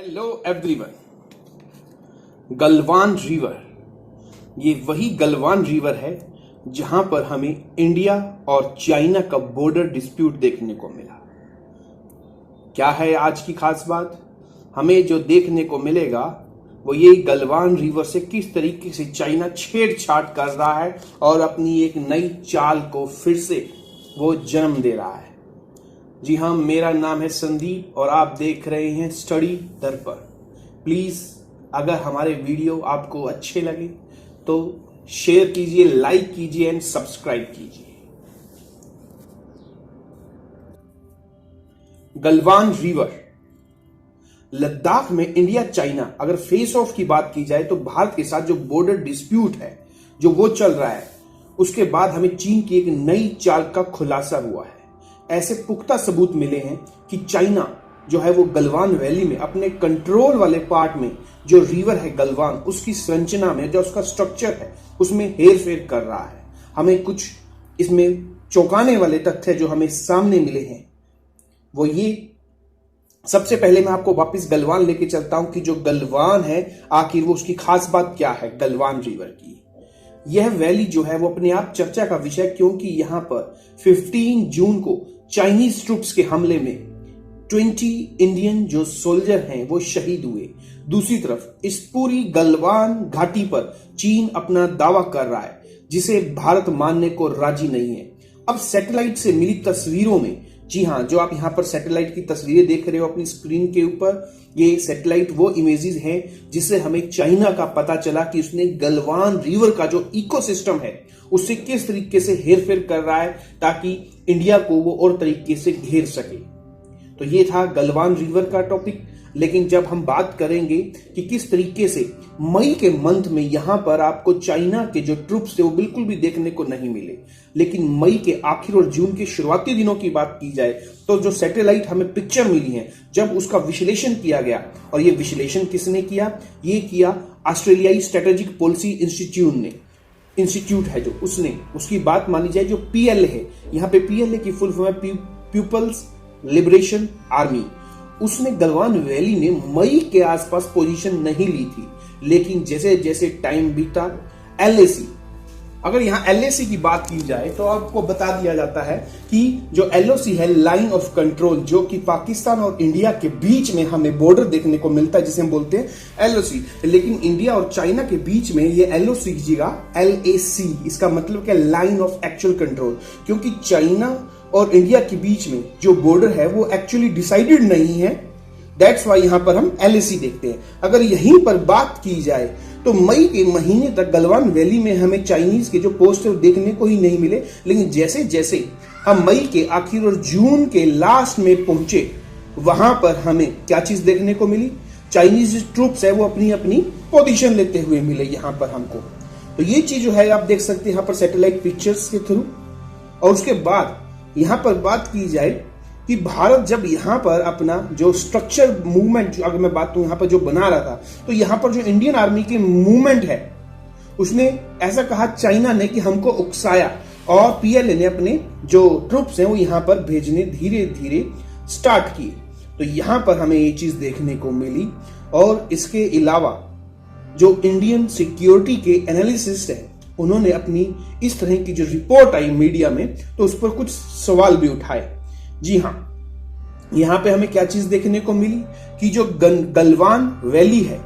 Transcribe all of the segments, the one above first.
Hello everyone. Galwan river, ये वही Galwan river है जहां पर हमें इंडिया और चाइना का बॉर्डर डिस्प्यूट देखने को मिला। क्या है आज की खास बात? हमें जो देखने को मिलेगा वो ये गलवान रिवर से किस तरीके से चाइना छेड़छाड़ कर रहा है और अपनी एक नई चाल को फिर से वो जन्म दे रहा है। जी हाँ, मेरा नाम है संदीप और आप देख रहे हैं स्टडी दर्पण। प्लीज अगर हमारे वीडियो आपको अच्छे लगे तो शेयर कीजिए, लाइक कीजिए एंड सब्सक्राइब कीजिए। गलवान रिवर, लद्दाख में इंडिया चाइना अगर फेस ऑफ की बात की जाए तो भारत के साथ जो बॉर्डर डिस्प्यूट है जो वो चल रहा है, उसके बाद हमें चीन की एक नई चाल का खुलासा हुआ है। ऐसे पुख्ता सबूत मिले हैं कि चाइना जो है वो गलवान वैली में अपने कंट्रोल वाले पार्ट में जो रिवर है गलवान, उसकी संरचना में जो उसका स्ट्रक्चर है उसमें हेरफेर कर रहा है। हमें कुछ इसमें चौंकाने वाले तथ्य जो हमें सामने मिले हैं वो ये। सबसे पहले मैं आपको वापस गलवान लेके चलता हूं कि जो गलवान है आखिर वो उसकी खास बात क्या है गलवान रिवर की। यह वैली जो है वो अपने आप चर्चा का विषय, क्योंकि यहां पर 15 जून को चाइनीज ट्रूप्स के हमले में 20 इंडियन जो सोल्जर हैं वो शहीद हुए। दूसरी तरफ इस पूरी गलवान घाटी पर चीन अपना दावा कर रहा है जिसे भारत मानने को राजी नहीं है। अब सैटेलाइट से मिली तस्वीरों में, जी हाँ, जो आप यहां पर सैटेलाइट की तस्वीरें देख रहे हो अपनी स्क्रीन के ऊपर, ये सैटेलाइट वो इमेजेस हैं जिससे हमें चाइना का पता चला कि उसने गलवान रिवर का जो इकोसिस्टम है उससे किस तरीके से हेरफेर कर रहा है ताकि इंडिया को वो और तरीके से घेर सके। तो ये था गलवान रिवर का टॉपिक। लेकिन जब हम बात करेंगे कि किस तरीके से मई के मंथ में यहां पर आपको चाइना के जो ट्रूप्स थे वो बिल्कुल भी देखने को नहीं मिले, लेकिन मई के आखिर और जून के शुरुआती दिनों की बात की जाए तो जो सैटेलाइट हमें पिक्चर मिली है जब उसका विश्लेषण किया गया, और ये विश्लेषण किसने किया? ये किया ऑस्ट्रेलियाई स्ट्रेटेजिक पॉलिसी इंस्टीट्यूट है जो उसने, उसकी बात मानी जाए जो पीएलए है, यहाँ पे पीएलए की फुल फॉर्म है पीपल्स लिबरेशन आर्मी। उसने गलवान वैली में मई के आसपास पोजीशन नहीं ली थी, लेकिन जैसे जैसे टाइम बीता एलएसी, अगर यहां एलएसी की बात की जाए तो आपको बता दिया जाता है कि जो एलओसी है लाइन ऑफ कंट्रोल, जो कि पाकिस्तान और इंडिया के बीच में हमें बॉर्डर देखने को मिलता है जिसे हम बोलते हैं एलओसी, लेकिन इंडिया और चाइना के बीच में ये एलओसी की जगह एलएसी, इसका मतलब क्या? लाइन ऑफ एक्चुअल कंट्रोल, क्योंकि चाइना और इंडिया के बीच में जो बॉर्डर है वो एक्चुअली डिसाइडेड नहीं है। दैट्स वाई यहां पर हम एलएसी देखते हैं। अगर यहीं पर बात की जाए तो मई के महीने तक गलवान वैली में हमें चाइनीज के जो पोस्ट देखने को ही नहीं मिले, लेकिन जैसे जैसे हम मई के आखिर और जून के लास्ट में पहुंचे वहां पर हमें क्या चीज देखने को मिली? चाइनीज ट्रूप्स है वो अपनी अपनी पोजीशन लेते हुए मिले यहां पर हमको। तो ये चीज जो है आप देख सकते हैं यहां पर सैटेलाइट पिक्चर्स के थ्रू। और उसके बाद यहां पर बात की जाए कि भारत जब यहां पर अपना जो स्ट्रक्चर मूवमेंट, अगर मैं बात करूं यहां पर जो बना रहा था, तो यहां पर जो इंडियन आर्मी की मूवमेंट है उसने ऐसा कहा चाइना ने कि हमको उकसाया, और पीएलए ने अपने जो ट्रूप्स हैं वो यहां पर भेजने धीरे धीरे स्टार्ट किए। तो यहां पर हमें ये चीज देखने को मिली। और इसके अलावा जो इंडियन सिक्योरिटी के एनालिसिस्ट है उन्होंने अपनी इस तरह की जो रिपोर्ट आई मीडिया में तो उस पर कुछ सवाल भी उठाए। जी हाँ, यहां पे हमें क्या चीज देखने को मिली कि जो गलवान वैली है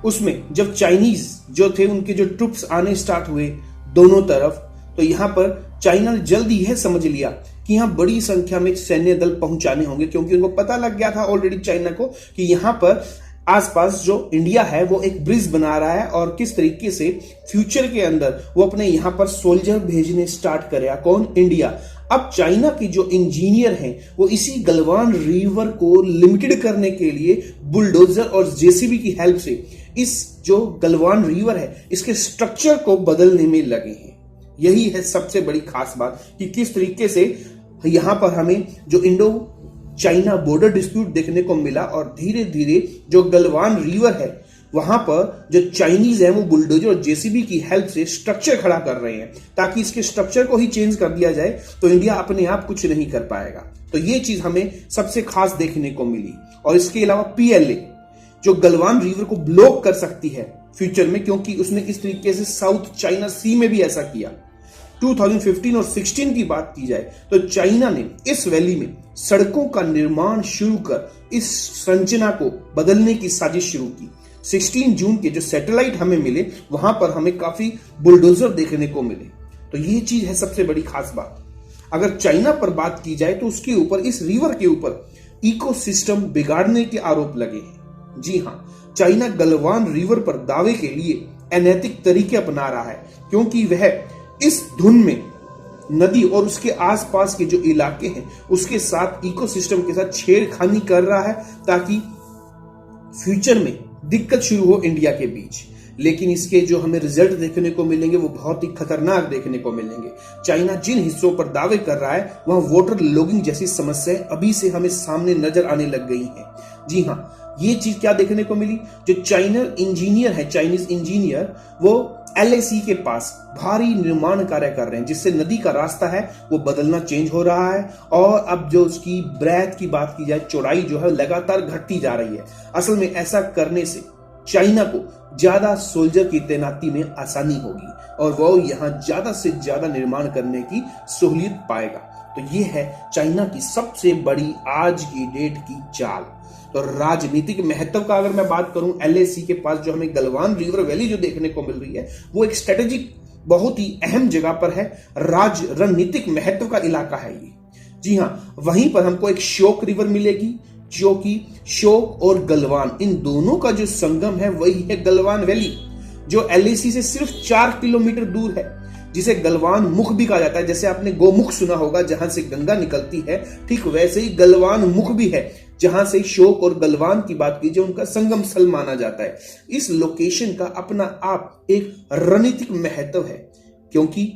उसमें जब चाइनीज जो थे उनके जो ट्रूप्स आने स्टार्ट हुए दोनों तरफ, तो यहां पर चाइना ने जल्दी यह समझ लिया कि यहां बड़ी संख्या में सैन्य दल पहुंचाने होंगे, क्योंकि उनको पता लग गया था ऑलरेडी चाइना को कि यहां पर आसपास जो इंडिया है वो एक ब्रिज बना रहा है और किस तरीके से फ्यूचर के अंदर वो अपने यहां पर सोल्जर भेजने स्टार्ट करेगा। कौन? इंडिया। अब चाइना की जो इंजीनियर हैं वो इसी गलवान रिवर को लिमिटेड करने के लिए बुलडोजर और जेसीबी की हेल्प से इस जो गलवान रिवर है इसके स्ट्रक्चर को बदलने में लगे हैं। यही है सबसे बड़ी खास बात कि किस तरीके से यहां पर हमें जो इंडो चाइना बॉर्डर डिस्प्यूट देखने को मिला और धीरे धीरे जो गलवान रिवर है वहां पर जो चाइनीज है वो बुलडोजर और जेसीबी की हेल्प से स्ट्रक्चर खड़ा कर रहे हैं, ताकि इसके स्ट्रक्चर को ही चेंज कर दिया जाए तो इंडिया अपने आप कुछ नहीं कर पाएगा। तो ये चीज हमें सबसे खास देखने को मिली। और इसके अलावा पीएलए जो गलवान रिवर को ब्लॉक कर सकती है फ्यूचर में, क्योंकि उसने इस तरीके से साउथ चाइना सी में भी ऐसा किया। 2015 और 16 की बात की जाए तो चाइना ने इस वैली में सड़कों का निर्माण शुरू कर इस संरचना को बदलने की साजिश शुरू की। 16 जून के जो सैटेलाइट हमें मिले वहां पर हमें काफी बुलडोजर देखने को मिले। तो ये चीज है सबसे बड़ी खास बात। अगर चाइना पर बात की जाए तो उसके ऊपर, इस रिवर के ऊपर इकोसिस्टम बिगाड़ने के आरोप लगे हैं। जी हां, चाइना गलवान रिवर पर दावे के लिए अनैतिक तरीके अपना रहा है, क्योंकि वह इस धुन में नदी और उसके आसपास के जो इलाके हैं उसके साथ इकोसिस्टम के साथ छेड़खानी कर रहा है, ताकि फ्यूचर में दिक्कत शुरू हो इंडिया के बीच। लेकिन इसके जो हमें रिजल्ट देखने को मिलेंगे वो बहुत ही खतरनाक देखने को मिलेंगे। चाइना जिन हिस्सों पर दावे कर रहा है वहां वाटर लॉगिंग जैसी समस्याएं अभी से हमें सामने नजर आने लग गई हैं। जी हां, ये चीज क्या देखने को मिली, जो चाइनीज इंजीनियर वो LAC के पास भारी निर्माण कार्य कर रहे हैं, जिससे नदी का रास्ता है वो बदलना चेंज हो रहा है। और अब जो उसकी ब्रेथ की बात की जाए, चौड़ाई जो है लगातार घटती जा रही है। असल में ऐसा करने से चाइना को ज्यादा सोल्जर की तैनाती में आसानी होगी और वो यहां ज्यादा से ज्यादा निर्माण करने की सहूलियत पाएगा। तो ये है चाइना की सबसे बड़ी आज की डेट की चाल। तो राजनीतिक महत्व का अगर मैं बात करूं, LAC के पास जो हमें गलवान रिवर वैली जो देखने को मिल रही है वो एक स्ट्रेटेजिक बहुत ही अहम जगह पर है, रणनीतिक महत्व का इलाका है ये। जी हां, वहीं पर हमको एक श्योक रिवर मिलेगी, जो कि श्योक और गलवान इन दोनों का जो संगम है वही है गलवान वैली, जो LAC से सिर्फ 4 किलोमीटर दूर है, जिसे गलवान मुख भी कहा जाता है। जैसे आपने गोमुख सुना होगा जहां से गंगा निकलती है, ठीक वैसे ही गलवान मुख भी है, जहां से श्योक और गलवान की बात कीजिए उनका संगम स्थल माना जाता है। इस लोकेशन का अपना आप एक रणनीतिक महत्व है, क्योंकि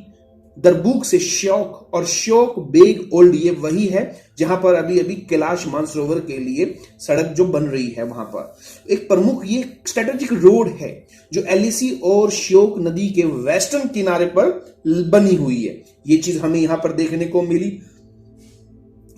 दरबूक से श्योक और श्योक बेग ओल्ड ये वही है जहां पर अभी अभी कैलाश मानसरोवर के लिए सड़क जो बन रही है, वहां पर एक प्रमुख ये स्ट्रेटेजिक रोड है जो LAC और श्योक नदी के वेस्टर्न किनारे पर बनी हुई है। ये चीज हमें यहां पर देखने को मिली।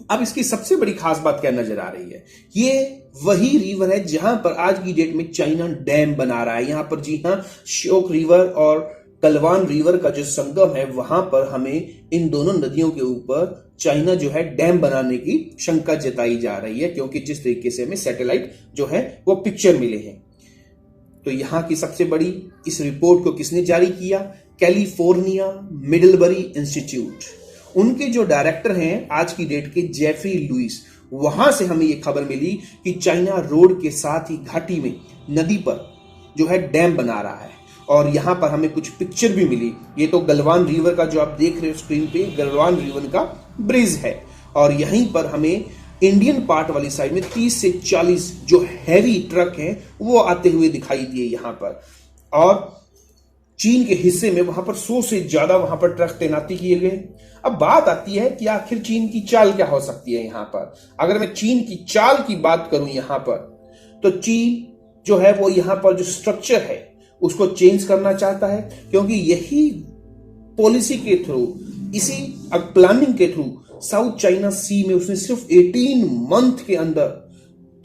अब इसकी सबसे बड़ी खास बात क्या नजर आ रही है, ये वही रिवर है जहां पर आज की डेट में चाइना डैम बना रहा है। यहां पर जी हां, श्योक रिवर और गलवान रिवर का जो संगम है वहां पर हमें इन दोनों नदियों के ऊपर चाइना जो है डैम बनाने की शंका जताई जा रही है, क्योंकि जिस तरीके से हमें सैटेलाइट जो है वो पिक्चर मिले हैं। तो यहां की सबसे बड़ी इस रिपोर्ट को किसने जारी किया, कैलिफोर्निया मिडलबरी इंस्टीट्यूट, उनके जो डायरेक्टर हैं आज की डेट के जेफरी लुइस, वहां से हमें यह खबर मिली कि चाइना रोड के साथ ही घाटी में नदी पर जो है डैम बना रहा है। और यहां पर हमें कुछ पिक्चर भी मिली। ये तो गलवान रिवर का जो आप देख रहे हो स्क्रीन पे, गलवान रिवर का ब्रिज है, और यहीं पर हमें इंडियन पार्ट वाली साइड में 30 से 40 जो हैवी ट्रक हैं वो आते हुए दिखाई दिए यहां पर। और चीन के हिस्से में वहां पर 100 से ज्यादा वहां पर ट्रक तैनाती किए गए। अब बात आती है कि आखिर चीन की चाल क्या हो सकती है यहां पर। अगर मैं चीन की चाल की बात करूं यहां पर, तो चीन जो है वो यहां पर जो स्ट्रक्चर है उसको चेंज करना चाहता है, क्योंकि यही पॉलिसी के थ्रू, इसी प्लानिंग के थ्रू साउथ चाइना सी में उसने सिर्फ 18 मंथ के अंदर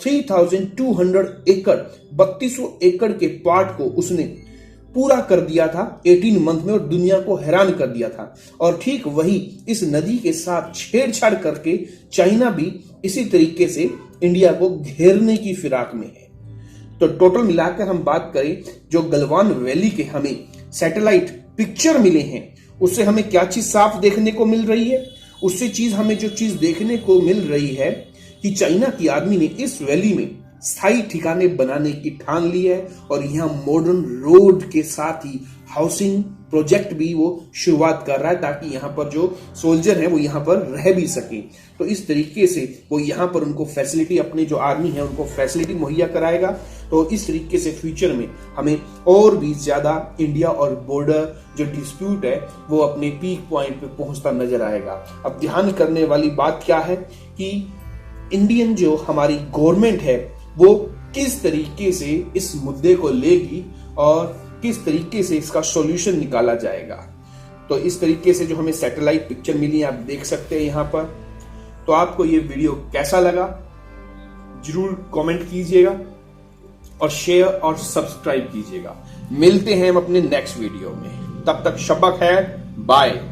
3200 एकड़ 3200 एकड़ के पार्ट को उसने पूरा कर दिया था 18 मंथ में, और दुनिया को हैरान कर दिया था। और ठीक वही इस नदी के साथ छेड़छाड़ करके चाइना भी इसी तरीके से इंडिया को घेरने की फिराक में है। तो टोटल मिलाकर हम बात करें, जो गलवान वैली के हमें सैटेलाइट पिक्चर मिले हैं उससे हमें क्या चीज साफ देखने को मिल रही है, उससे चीज हमें जो चीज देखने को मिल रही है कि चाइना की आर्मी ने इस वैली में स्थायी ठिकाने बनाने की ठान ली है, और यहाँ मॉडर्न रोड के साथ ही हाउसिंग प्रोजेक्ट भी वो शुरुआत कर रहा है, ताकि यहाँ पर जो सोल्जर हैं वो यहाँ पर रह भी सके। तो इस तरीके से वो यहाँ पर उनको फैसिलिटी, अपनी जो आर्मी है उनको फैसिलिटी मुहैया कराएगा। तो इस तरीके से फ्यूचर में हमें और भी ज्यादा इंडिया और बॉर्डर जो डिस्प्यूट है वो अपने पीक पॉइंट पे पहुंचता नजर आएगा। अब ध्यान करने वाली बात क्या है कि इंडियन जो हमारी गवर्नमेंट है वो किस तरीके से इस मुद्दे को लेगी और किस तरीके से इसका सॉल्यूशन निकाला जाएगा। तो इस तरीके से जो हमें सैटेलाइट पिक्चर मिली आप देख सकते हैं यहां पर। तो आपको ये वीडियो कैसा लगा जरूर कमेंट कीजिएगा, और शेयर और सब्सक्राइब कीजिएगा। मिलते हैं हम अपने नेक्स्ट वीडियो में, तब तक शब्बा खैर, बाय।